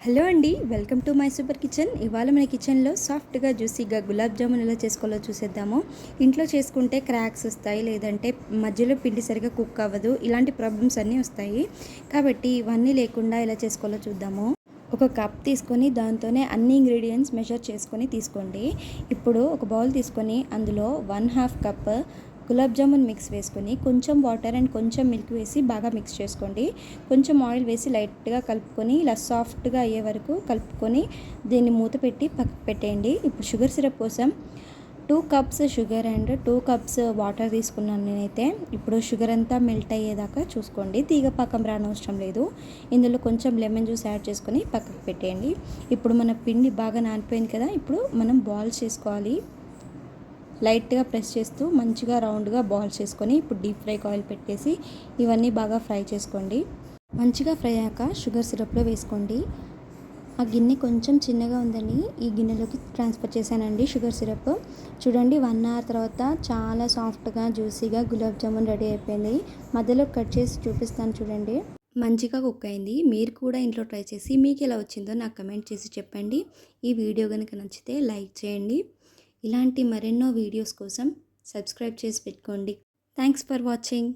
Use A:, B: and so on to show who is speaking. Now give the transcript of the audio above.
A: Hello అండి, welcome to my super kitchen. ఇవాళ మన కిచెన్లో సాఫ్ట్గా జ్యూసీగా గులాబ్ జామున్ ఎలా చేసుకోవాలో చూసేద్దాము. ఇంట్లో చేసుకుంటే క్రాక్స్ వస్తాయి, లేదంటే మధ్యలో పిండి సరిగా కుక్ అవ్వదు, ఇలాంటి ప్రాబ్లమ్స్ అన్నీ వస్తాయి. కాబట్టి ఇవన్నీ లేకుండా ఎలా చేసుకోవాలో చూద్దాము. ఒక కప్ తీసుకొని దాంతోనే అన్ని ఇంగ్రీడియంట్స్ మెజర్ చేసుకొని తీసుకోండి. ఇప్పుడు ఒక బౌల్ తీసుకొని అందులో 1/2 కప్ గులాబ్ జామున్ మిక్స్ వేసుకొని కొంచెం వాటర్ అండ్ కొంచెం మిల్క్ వేసి బాగా మిక్స్ చేసుకోండి. కొంచెం ఆయిల్ వేసి లైట్గా కలుపుకొని ఇలా సాఫ్ట్గా అయ్యే వరకు కలుపుకొని దీన్ని మూత పెట్టి పక్కకు పెట్టేయండి. ఇప్పుడు షుగర్ సిరప్ కోసం 2 cups sugar and 2 cups water తీసుకున్నాను నేనైతే. ఇప్పుడు షుగర్ అంతా మెల్ట్ అయ్యేదాకా చూసుకోండి, తీగ పాకం రానవసరం లేదు. ఇందులో కొంచెం లెమన్ జ్యూస్ యాడ్ చేసుకొని పక్కకు పెట్టేయండి. ఇప్పుడు మన పిండి బాగా నానిపోయింది కదా, ఇప్పుడు మనం బాల్స్ చేసుకోవాలి. లైట్గా ప్రెస్ చేస్తూ మంచిగా రౌండ్గా బాల్స్ చేసుకొని ఇప్పుడు డీప్ ఫ్రైకి ఆయిల్ పెట్టేసి ఇవన్నీ బాగా ఫ్రై చేసుకోండి. మంచిగా ఫ్రై అయ్యాక షుగర్ సిరప్లో వేసుకోండి. ఆ గిన్నె కొంచెం చిన్నగా ఉందని ఈ గిన్నెలోకి ట్రాన్స్ఫర్ చేశానండి షుగర్ సిరప్. చూడండి, 1 అవర్ తర్వాత చాలా సాఫ్ట్గా జ్యూసీగా గులాబ్ జామున్ రెడీ అయిపోయింది. మధ్యలో కట్ చేసి చూపిస్తాను చూడండి. మంచిగా కుక్ అయింది. మీరు కూడా ఇంట్లో ట్రై చేసి మీకు ఎలా వచ్చిందో నాకు కమెంట్ చేసి చెప్పండి. ఈ వీడియో కనుక నచ్చితే లైక్ చేయండి. ఇలాంటి మరెన్నో వీడియోస్ కోసం సబ్స్క్రైబ్ చేసి పెట్టుకోండి. Thanks for watching.